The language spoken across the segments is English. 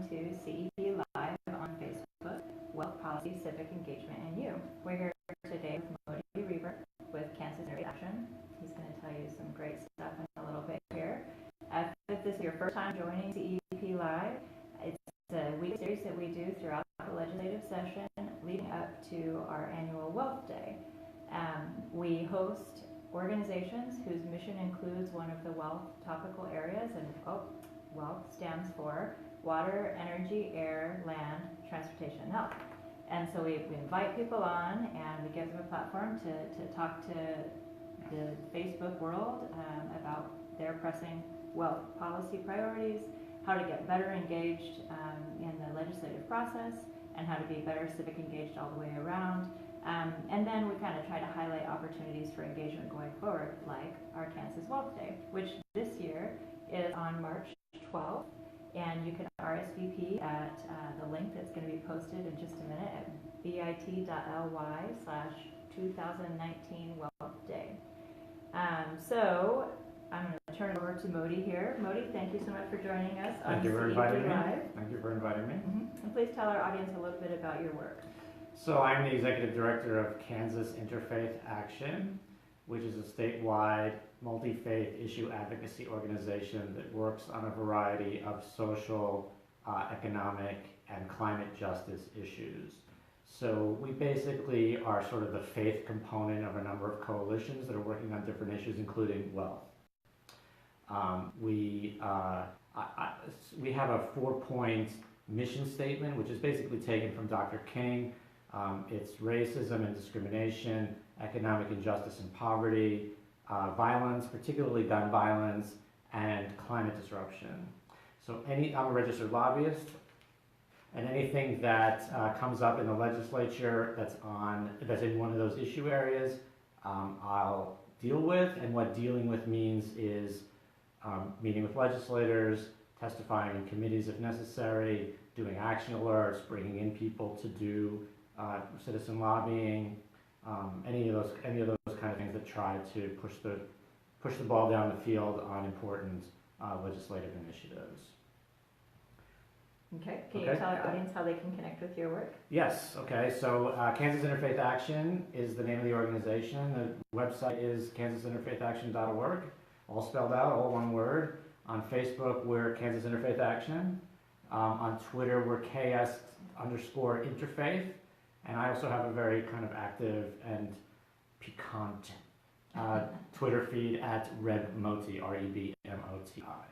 to CEP Live on Facebook, Wealth Policy, Civic Engagement, and You. We're here today with Moti Rieber with Kansas Interfaith Action. He's going to tell you some great stuff in a little bit here. If this is your first time joining CEP Live, it's a week series that we do throughout the legislative session leading up to our annual Wealth Day. We host organizations whose mission includes one of the wealth topical areas, and wealth stands for water, energy, air, land, transportation, and health. And so we invite people on and we give them a platform to talk to the Facebook world about their pressing wealth policy priorities, how to get better engaged in the legislative process, and how to be better civic engaged all the way around. And then we kind of try to highlight opportunities for engagement going forward, like our Kansas Wealth Day, which this year is on March 12th. And you can RSVP at the link that's going to be posted in just a minute at bit.ly/2019 Wealth Day. So I'm going to turn it over to Moti here. Moti, thank you so much for joining us on CEP Live. Thank you for inviting me. Thank you for inviting me. And please tell our audience a little bit about your work. So I'm the executive director of Kansas Interfaith Action, which is a statewide multi-faith issue advocacy organization that works on a variety of social, economic, and climate justice issues. So we basically are sort of the faith component of a number of coalitions that are working on different issues, including wealth. We have a 4-point mission statement, which is basically taken from Dr. King. It's racism and discrimination, economic injustice and poverty, violence, particularly gun violence, and climate disruption. So I'm a registered lobbyist, and anything that comes up in the legislature that's in one of those issue areas, I'll deal with. And what dealing with means is meeting with legislators, testifying in committees if necessary, doing action alerts, bringing in people to do citizen lobbying, any of those kind of things that try to push the ball down the field on important legislative initiatives. Okay. Can you tell our audience how they can connect with your work? Yes. Okay. So Kansas Interfaith Action is the name of the organization. The website is kansasinterfaithaction.org, all spelled out, all one word. On Facebook, we're Kansas Interfaith Action. On Twitter, we're KS_interfaith. And I also have a very kind of active and piquant Twitter feed at Moti, REBMOTI.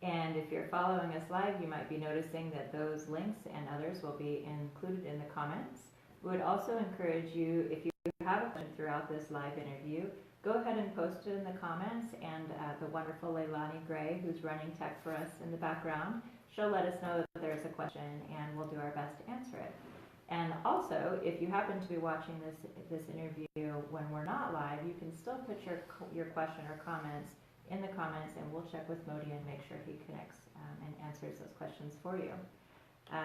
And if you're following us live, you might be noticing that those links and others will be included in the comments. We would also encourage you, if you have a question throughout this live interview, go ahead and post it in the comments, and the wonderful Leilani Gray, who's running tech for us in the background, she'll let us know that there's a question, and we'll do our best to answer it. And also, if you happen to be watching this interview when we're not live, you can still put your question or comments in the comments, and we'll check with Moti and make sure he connects and answers those questions for you.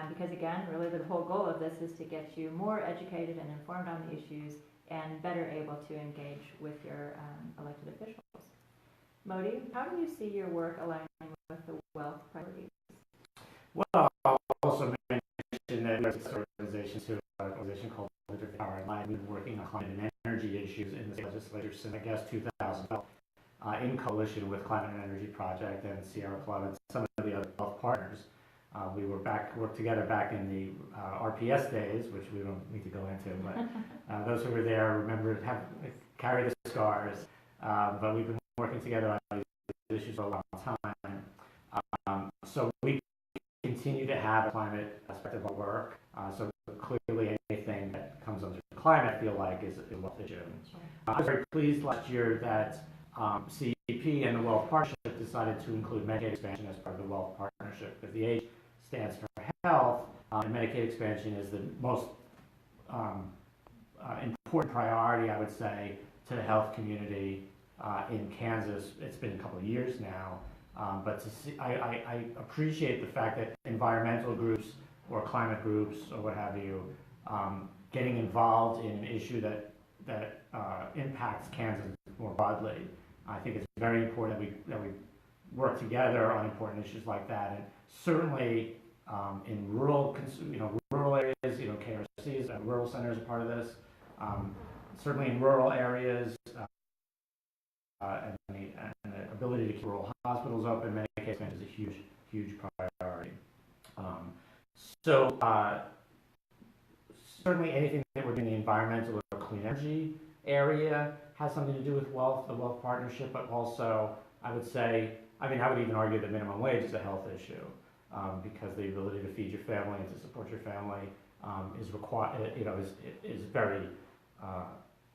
Because again, really the whole goal of this is to get you more educated and informed on the issues and better able to engage with your elected officials. Moti, how do you see your work aligning with the wealth priorities? Well, I'll also mention that there's an organization called Interfaith Action. We've been working on climate and energy issues in the legislature since, I guess, 2012, in coalition with Climate and Energy Project and Sierra Club and some of the other wealth partners. We worked together back in the RPS days, which we don't need to go into, but those who were there remember carry the scars. But we've been working together on these issues for a long time. So we continue to have a climate aspect of our work. So clearly anything that comes under climate, I feel like, is a wealth issue. I was very pleased last year that CEP and the Wealth Partnership decided to include Medicaid expansion as part of the Wealth Partnership, because the H stands for health, and Medicaid expansion is the most important priority, I would say, to the health community in Kansas. It's been a couple of years now, but to see, I appreciate the fact that environmental groups or climate groups or what have you getting involved in an issue that impacts Kansas more broadly. I think it's very important that we work together on important issues like that. And certainly in rural, rural areas, KRCs, rural centers are part of this. Certainly in rural areas, and the ability to keep rural hospitals open in many cases is a huge, huge priority. So certainly anything that would be in the environmental or clean energy area has something to do with wealth, the wealth partnership, but also I would say, I would even argue that minimum wage is a health issue, because the ability to feed your family and to support your family is required, is very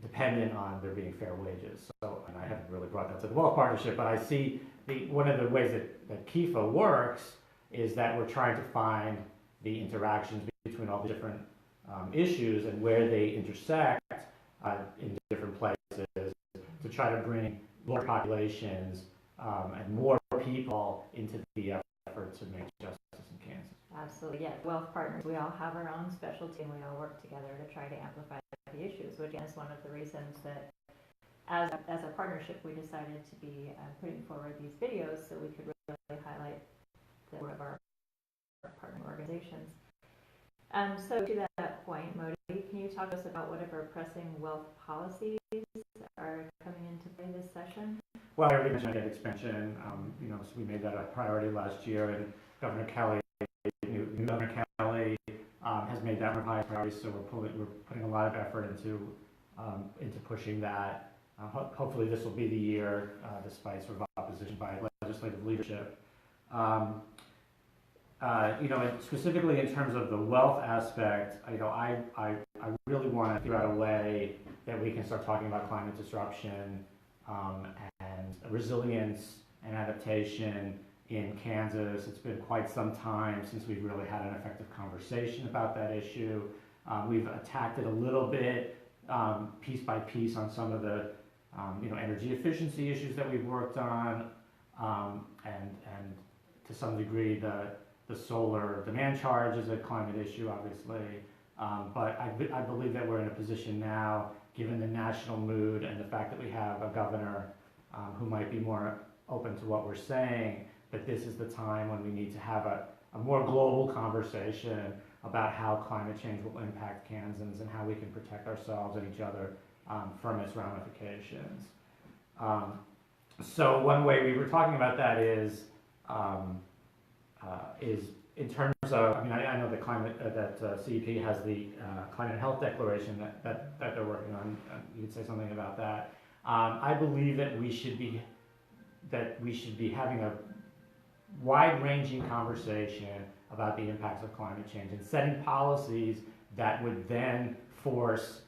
dependent on there being fair wages. So, and I haven't really brought that to the wealth partnership, but I see one of the ways that KEE-fa works is that we're trying to find the interactions between all the different issues and where they intersect in different places to try to bring more populations and more people into the effort to make justice in Kansas. Absolutely, yeah. Wealth partners, we all have our own specialty and we all work together to try to amplify the issues, which is one of the reasons that as a partnership we decided to be putting forward these videos so we could really highlight the work of our partner organizations. So to that point, Moti, can you talk to us about whatever pressing wealth policies are coming into play this session? Well, I already mentioned debt expansion. So we made that a priority last year, and Governor Kelly, new Governor Kelly, has made that one of high priorities. So we're putting a lot of effort into pushing that. Hopefully, this will be the year, despite sort of opposition by legislative leadership. And specifically in terms of the wealth aspect, I really want to figure out a way that we can start talking about climate disruption and resilience and adaptation in Kansas. It's been quite some time since we've really had an effective conversation about that issue. We've attacked it a little bit, piece by piece, on some of the energy efficiency issues that we've worked on, and to some degree the solar demand charge is a climate issue, obviously. But I believe that we're in a position now, given the national mood and the fact that we have a governor who might be more open to what we're saying, that this is the time when we need to have a more global conversation about how climate change will impact Kansans and how we can protect ourselves and each other from its ramifications. So one way we were talking about that is in terms of, I know that CEP has the Climate Health Declaration that they're working on. You could say something about that. I believe that we should be having a wide-ranging conversation about the impacts of climate change and setting policies that would then force,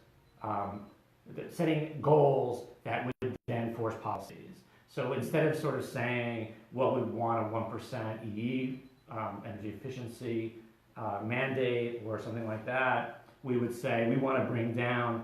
setting goals that would then force policies. So instead of sort of saying, well, we want a 1% EE, energy efficiency mandate or something like that, we would say we want to bring down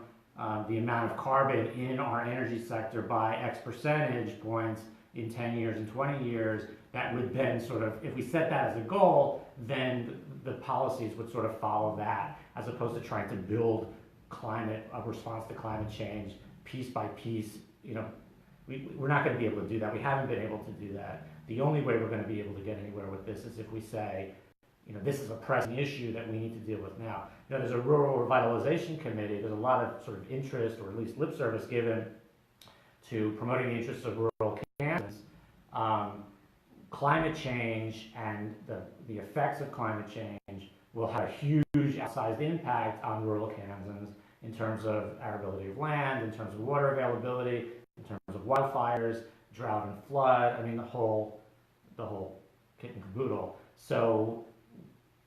the amount of carbon in our energy sector by X percentage points in 10 years and 20 years. That would then sort of, if we set that as a goal, then the policies would sort of follow that, as opposed to trying to build a response to climate change piece by piece. We're not going to be able to do that. We haven't been able to do that. The only way we're going to be able to get anywhere with this is if we say, this is a pressing issue that we need to deal with now. There's a rural revitalization committee. There's a lot of sort of interest, or at least lip service, given to promoting the interests of rural Kansas. Climate change and the effects of climate change will have a huge outsized impact on rural Kansans in terms of arability of land, in terms of water availability, in terms of wildfires, drought and flood. The whole kit and caboodle. So,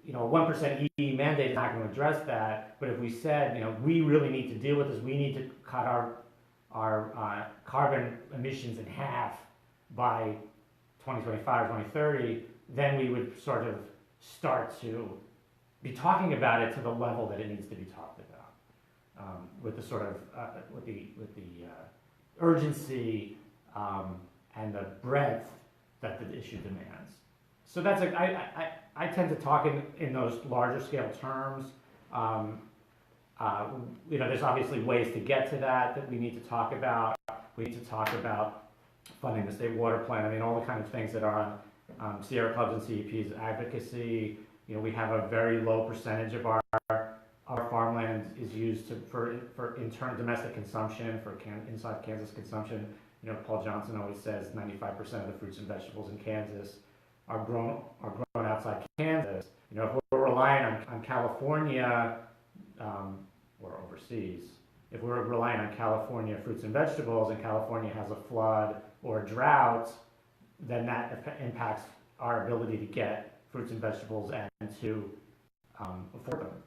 a 1% EE mandate is not going to address that. But if we said, we really need to deal with this, we need to cut our carbon emissions in half by 2025, 2030, then we would sort of start to be talking about it to the level that it needs to be talked about, with the sort of with the urgency and the breadth that the issue demands. So that's I tend to talk in those larger scale terms. There's obviously ways to get to that we need to talk about. We need to talk about funding the state water plan. All the kind of things that are on Sierra Club's and CEP's advocacy You know, we have a very low percentage of our farmland is used for internal domestic consumption, for inside Kansas consumption. You know, Paul Johnson always says 95% of the fruits and vegetables in Kansas are grown outside Kansas. You know, if we're relying on California or overseas, if we're relying on California fruits and vegetables, and California has a flood or a drought, then that impacts our ability to get fruits and vegetables and to afford them.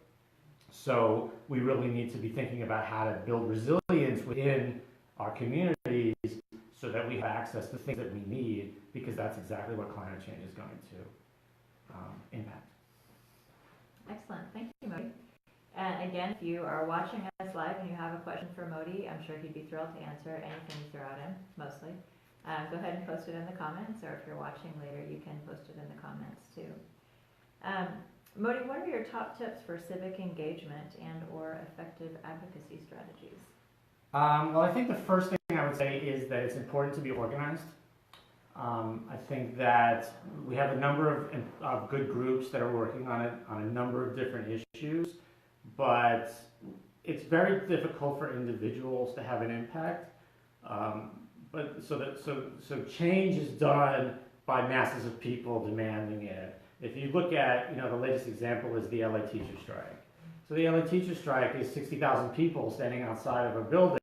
So we really need to be thinking about how to build resilience within our communities so that we have access to things that we need, because that's exactly what climate change is going to impact. Excellent, thank you, Moti. And again, if you are watching us live and you have a question for Moti, I'm sure he'd be thrilled to answer anything you throw at him, mostly. Go ahead and post it in the comments, or if you're watching later, you can post it in the comments too. Moti, what are your top tips for civic engagement and or effective advocacy strategies? Well, I think the first thing I would say is that it's important to be organized. I think that we have a number of good groups that are working on it on a number of different issues, but it's very difficult for individuals to have an impact. So change is done by masses of people demanding it. If you look at, you know, the latest example is the LA teacher strike. So the LA teacher strike is 60,000 people standing outside of a building